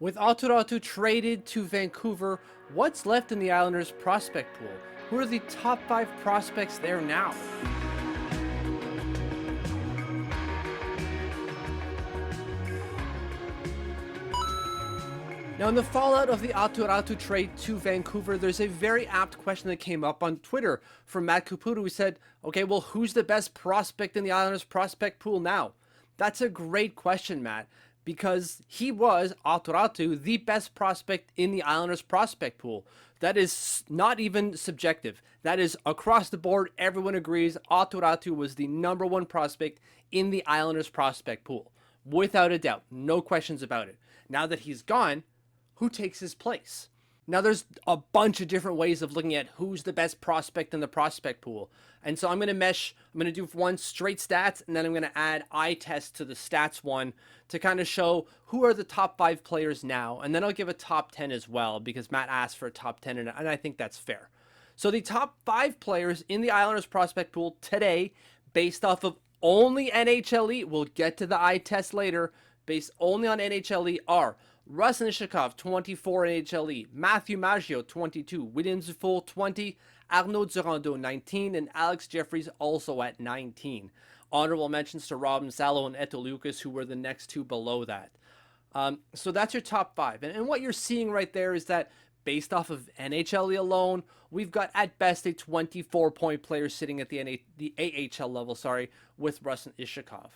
With Aatu Räty traded to Vancouver, what's left in the Islanders' prospect pool? Who are the top 5 prospects there now? Now, in the fallout of the Aatu Räty trade to Vancouver, there's a very apt question that came up on Twitter from Matt Caputo, who said, okay, well, who's the best prospect in the Islanders' prospect pool now? That's a great question, Matt, because he was, Aatu Räty, the best prospect in the Islanders' prospect pool. That is not even subjective. That is across the board. Everyone agrees Aatu Räty was the number 1 prospect in the Islanders' prospect pool. Without a doubt. No questions about it. Now that he's gone, who takes his place? Now, there's a bunch of different ways of looking at who's the best prospect in the prospect pool. And so I'm going to do one straight stats, and then I'm going to add eye test to the stats one to kind of show who are the top 5 players now. And then I'll give a top 10 as well, because Matt asked for a top 10, and I think that's fair. So the top 5 players in the Islanders prospect pool today, based off of only NHLE, we'll get to the eye test later, based only on NHLE are Russ Nishikov, 24 NHLE, Matthew Maggio, 22, William Dufour, 20, Arnaud Durando, 19, and Alex Jeffries also at 19. Honorable mentions to Robin Salo and Eto Lucas, who were the next 2 below that. So that's your top 5. And what you're seeing right there is that based off of NHLE alone, we've got at best a 24-point player sitting at the AHL level, with Russ Nishikov.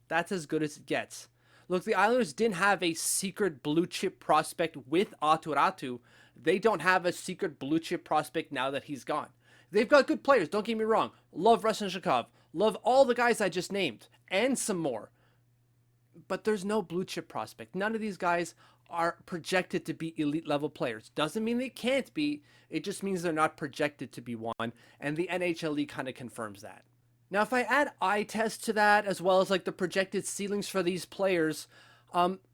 That's as good as it gets. Look, the Islanders didn't have a secret blue chip prospect with Aatu Räty. They don't have a secret blue chip prospect now that he's gone. They've got good players, don't get me wrong. Love Russ Nishikov. Love all the guys I just named, and some more. But there's no blue chip prospect. None of these guys are projected to be elite level players. Doesn't mean they can't be. It just means they're not projected to be one, and the NHLE kind of confirms that. Now, if I add eye test to that, as well as like the projected ceilings for these players,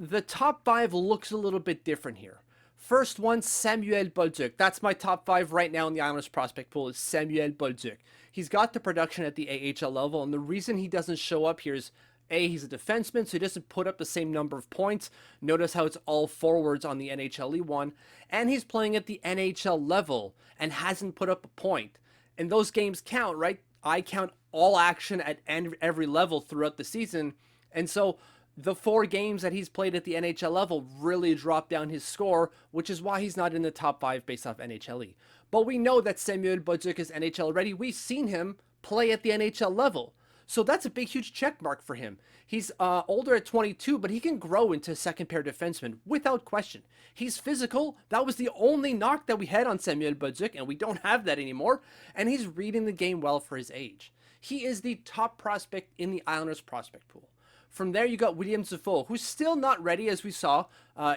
the top 5 looks a little bit different here. First one, Samuel Bolduc. That's my top 5 right now in the Islanders prospect pool is Samuel Bolduc. He's got the production at the AHL level, and the reason he doesn't show up here is A, he's a defenseman, so he doesn't put up the same number of points. Notice how it's all forwards on the NHLE one. And he's playing at the NHL level and hasn't put up a point. And those games count, right? I count all action at every level throughout the season. And so the 4 games that he's played at the NHL level really dropped down his score, which is why he's not in the top 5 based off NHLE. But we know that Samuel Bolduc is NHL ready. We've seen him play at the NHL level. So that's a big, huge check mark for him. He's older at 22, but he can grow into a second pair defenseman without question. He's physical. That was the only knock that we had on Samuel Bolduc, and we don't have that anymore. And he's reading the game well for his age. He is the top prospect in the Islanders prospect pool. From there, you got William Dufour, who's still not ready, as we saw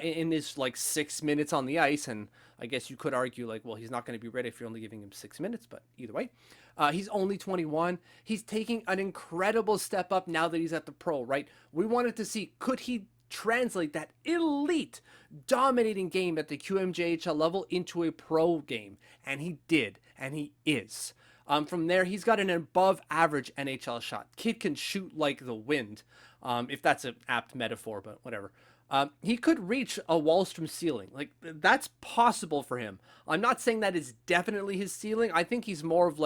in his 6 minutes on the ice. And I guess you could argue, well, he's not going to be ready if you're only giving him 6 minutes. But either way, he's only 21. He's taking an incredible step up now that he's at the pro, right? We wanted to see, could he translate that elite, dominating game at the QMJHL level into a pro game? And he did, and he is. From there, he's got an above average NHL shot. Kid can shoot like the wind, if that's an apt metaphor, but whatever. He could reach a Wallstrom ceiling. That's possible for him. I'm not saying that is definitely his ceiling. I think he's more of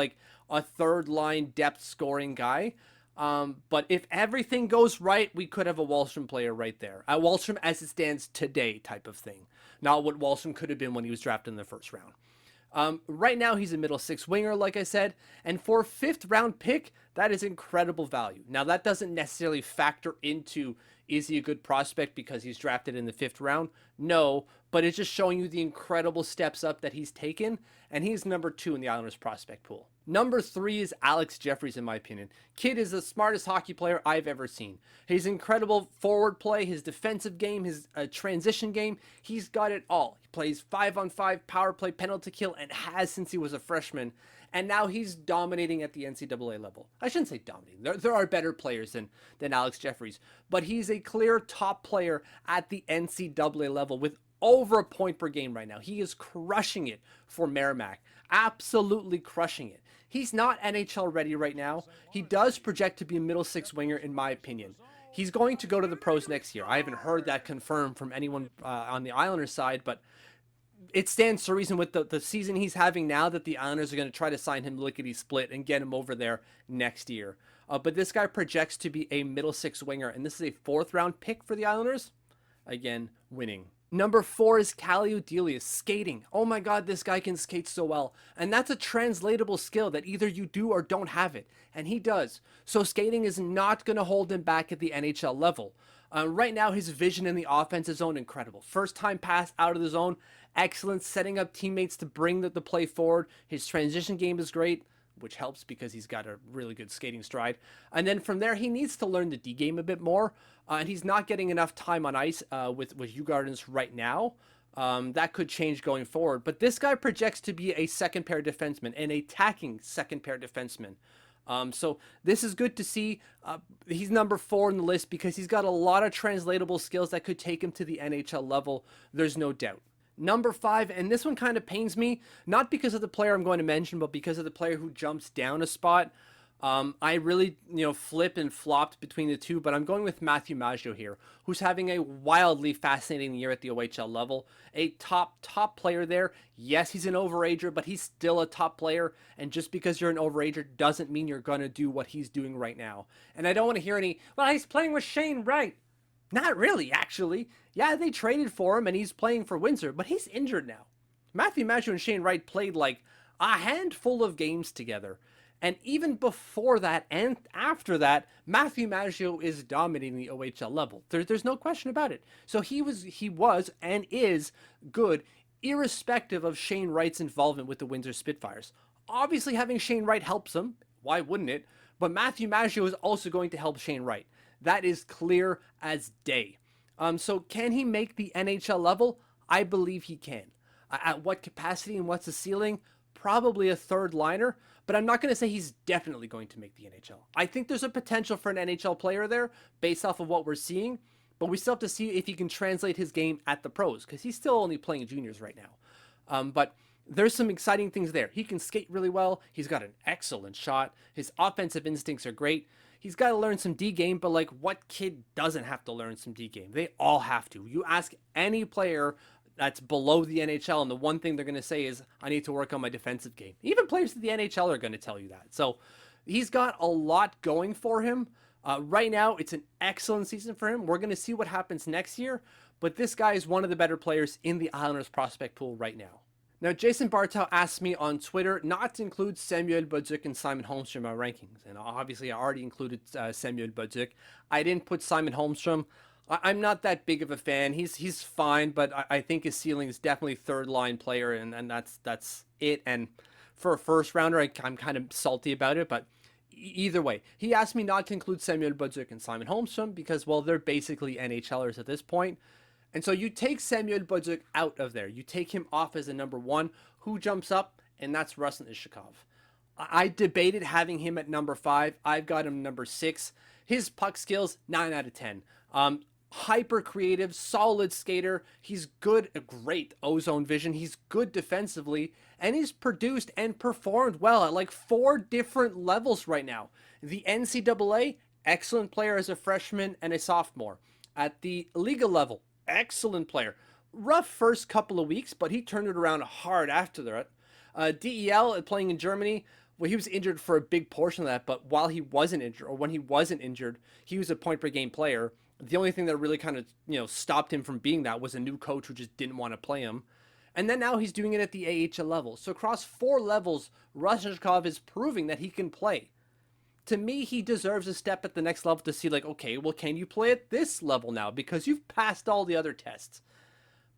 a third line depth scoring guy. But if everything goes right, we could have a Wallstrom player right there. A Wallstrom as it stands today type of thing. Not what Wallstrom could have been when he was drafted in the first round. Right now, he's a middle 6 winger, like I said, and for a 5th round pick, that is incredible value. Now, that doesn't necessarily factor into, is he a good prospect because he's drafted in the 5th round? No, but it's just showing you the incredible steps up that he's taken, and he's number 2 in the Islanders prospect pool. Number 3 is Alex Jeffries, in my opinion. Kid is the smartest hockey player I've ever seen. His incredible forward play, his defensive game, his transition game, he's got it all. He plays 5-on-5 power play, penalty kill, and has since he was a freshman. And now he's dominating at the NCAA level. I shouldn't say dominating. There are better players than Alex Jeffries. But he's a clear top player at the NCAA level with over a point per game right now. He is crushing it for Merrimack. Absolutely crushing it. He's not NHL ready right now. He does project to be a middle 6 winger, in my opinion. He's going to go to the pros next year. I haven't heard that confirmed from anyone on the Islanders side, but it stands to reason with the season he's having now that the Islanders are going to try to sign him lickety split and get him over there next year. But this guy projects to be a middle six winger, and this is a fourth round pick for the Islanders. Again, winning. Number 4 is Kaliudelius, skating. Oh my god, this guy can skate so well. And that's a translatable skill that either you do or don't have it. And he does. So skating is not going to hold him back at the NHL level. Right now, his vision in the offensive zone, incredible. First time pass out of the zone, excellent. Setting up teammates to bring the play forward. His transition game is great, which helps because he's got a really good skating stride. And then from there, he needs to learn the D game a bit more. And he's not getting enough time on ice with Ugardens right now. That could change going forward. But this guy projects to be a second pair defenseman, an attacking second pair defenseman. So this is good to see. He's number 4 in the list because he's got a lot of translatable skills that could take him to the NHL level. There's no doubt. Number 5, and this one kind of pains me, not because of the player I'm going to mention, but because of the player who jumps down a spot. I really, flip and flopped between the two, but I'm going with Matthew Maggio here, who's having a wildly fascinating year at the OHL level. A top player there. Yes, he's an overager, but he's still a top player, and just because you're an overager doesn't mean you're going to do what he's doing right now. And I don't want to hear any, well, he's playing with Shane Wright. Not really, actually. Yeah, they traded for him, and he's playing for Windsor, but he's injured now. Matthew Maggio and Shane Wright played like a handful of games together. And even before that and after that, Matthew Maggio is dominating the OHL level. There's no question about it. So he was and is good, irrespective of Shane Wright's involvement with the Windsor Spitfires. Obviously, having Shane Wright helps him. Why wouldn't it? But Matthew Maggio is also going to help Shane Wright. That is clear as day. So can he make the NHL level? I believe he can. At what capacity and what's the ceiling? Probably a third liner, but I'm not going to say he's definitely going to make the NHL. I think there's a potential for an NHL player there based off of what we're seeing, but we still have to see if he can translate his game at the pros because he's still only playing juniors right now. But there's some exciting things there. He can skate really well. He's got an excellent shot. His offensive instincts are great. He's got to learn some D game, but like what kid doesn't have to learn some D game? They all have to. You ask any player that's below the NHL, and the one thing they're going to say is, I need to work on my defensive game. Even players at the NHL are going to tell you that. So he's got a lot going for him. Right now, it's an excellent season for him. We're going to see what happens next year, but this guy is one of the better players in the Islanders prospect pool right now. Now, Jason Bartow asked me on Twitter not to include Samuel Bolduc and Simon Holmstrom in my rankings, and obviously I already included Samuel Bolduc. I didn't put Simon Holmstrom. I'm not that big of a fan. He's fine, but I think his ceiling is definitely third line player, and that's it. And for a first rounder, I'm kind of salty about it, but either way, he asked me not to include Samuel Bolduc and Simon Holmstrom because, well, they're basically NHLers at this point. And so you take Samuel Bolduc out of there. You take him off as a number 1. Who jumps up? And that's Ruslan Ishakov. I debated having him at number 5. I've got him number 6. His puck skills, 9 out of 10. Hyper creative, solid skater. He's good, great ozone vision. He's good defensively, and he's produced and performed well at like 4 different levels right now. The NCAA, excellent player as a freshman and a sophomore. At the Liga level, excellent player. Rough first couple of weeks, but he turned it around hard after that. DEL, playing in Germany, well, he was injured for a big portion of that, but while he wasn't injured, or when he wasn't injured, he was a point per game player. The only thing that really kind of, stopped him from being that was a new coach who just didn't want to play him. And then now he's doing it at the AHL level. So across 4 levels, Ruslan is proving that he can play. To me, he deserves a step at the next level to see like, okay, well, can you play at this level now? Because you've passed all the other tests.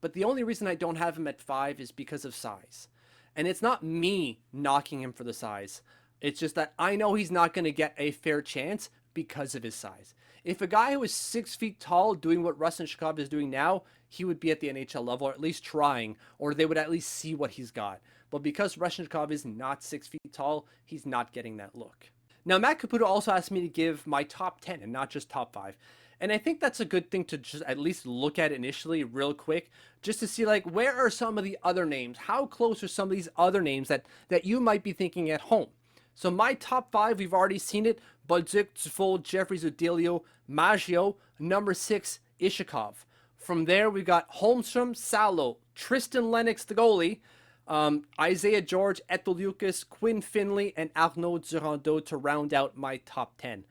But the only reason I don't have him at 5 is because of size. And it's not me knocking him for the size. It's just that I know he's not going to get a fair chance because of his size. If a guy who is 6 feet tall doing what Ruslan Ishakov is doing now, he would be at the NHL level, or at least trying, or they would at least see what he's got. But because Ruslan Ishakov is not 6 feet tall, he's not getting that look. Now, Matt Caputo also asked me to give my top 10 and not just top 5. And I think that's a good thing to just at least look at initially real quick, just to see like, where are some of the other names? How close are some of these other names that you might be thinking at home? So my top 5, we've already seen it. Bolduc, Dufault, Jeffries, Udilio, Maggio, number 6, Ishikov. From there, we've got Holmstrom, Salo, Tristan Lennox, the goalie, Isaiah George, Etolucas, Quinn Finley, and Arnaud Durando to round out my top 10.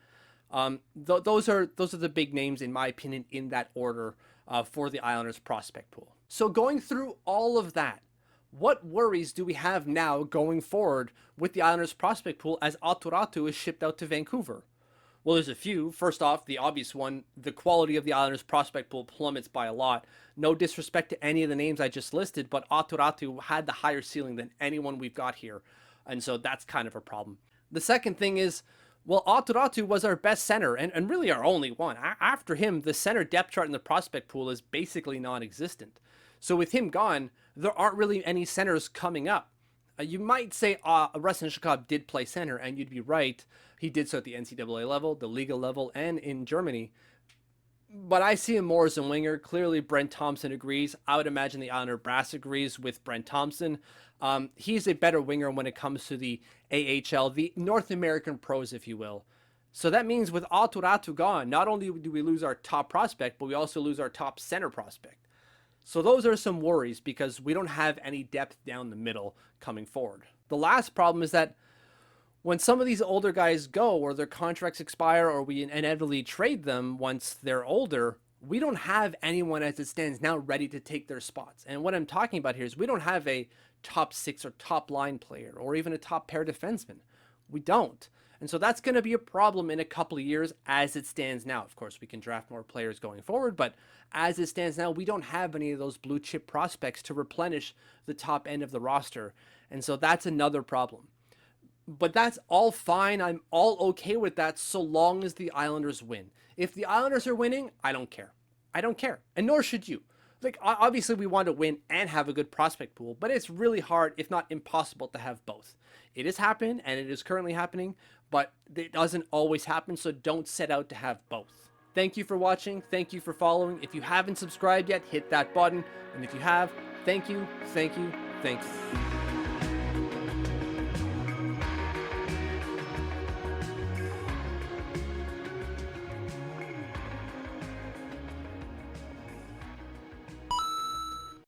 Those are the big names, in my opinion, in that order for the Islanders prospect pool. So going through all of that, what worries do we have now going forward with the Islanders prospect pool as Aatu Räty is shipped out to Vancouver? Well, there's a few. First off, the obvious one, the quality of the Islanders prospect pool plummets by a lot. No disrespect to any of the names I just listed, but Aatu Räty had the higher ceiling than anyone we've got here. And so that's kind of a problem. The second thing is, well, Aatu Räty was our best center and really our only one. After him, the center depth chart in the prospect pool is basically non-existent. So with him gone, there aren't really any centers coming up. You might say Rustin Ishikov did play center, and you'd be right. He did so at the NCAA level, the Liga level, and in Germany. But I see him more as a winger. Clearly, Brent Thompson agrees. I would imagine the Islander brass agrees with Brent Thompson. He's a better winger when it comes to the AHL, the North American pros, if you will. So that means with Aatu Räty gone, not only do we lose our top prospect, but we also lose our top center prospect. So those are some worries because we don't have any depth down the middle coming forward. The last problem is that when some of these older guys go or their contracts expire or we inevitably trade them once they're older, we don't have anyone as it stands now ready to take their spots. And what I'm talking about here is we don't have a top 6 or top line player or even a top pair defenseman. We don't. And so that's going to be a problem in a couple of years as it stands now. Of course, we can draft more players going forward, but as it stands now, we don't have any of those blue chip prospects to replenish the top end of the roster. And so that's another problem. But that's all fine. I'm all okay with that so long as the Islanders win. If the Islanders are winning, I don't care. I don't care. And nor should you. Like, obviously, we want to win and have a good prospect pool, but it's really hard, if not impossible, to have both. It is happening, and it is currently happening, but it doesn't always happen, so don't set out to have both. Thank you for watching. Thank you for following. If you haven't subscribed yet, hit that button. And if you have, thank you, thank you, thank you.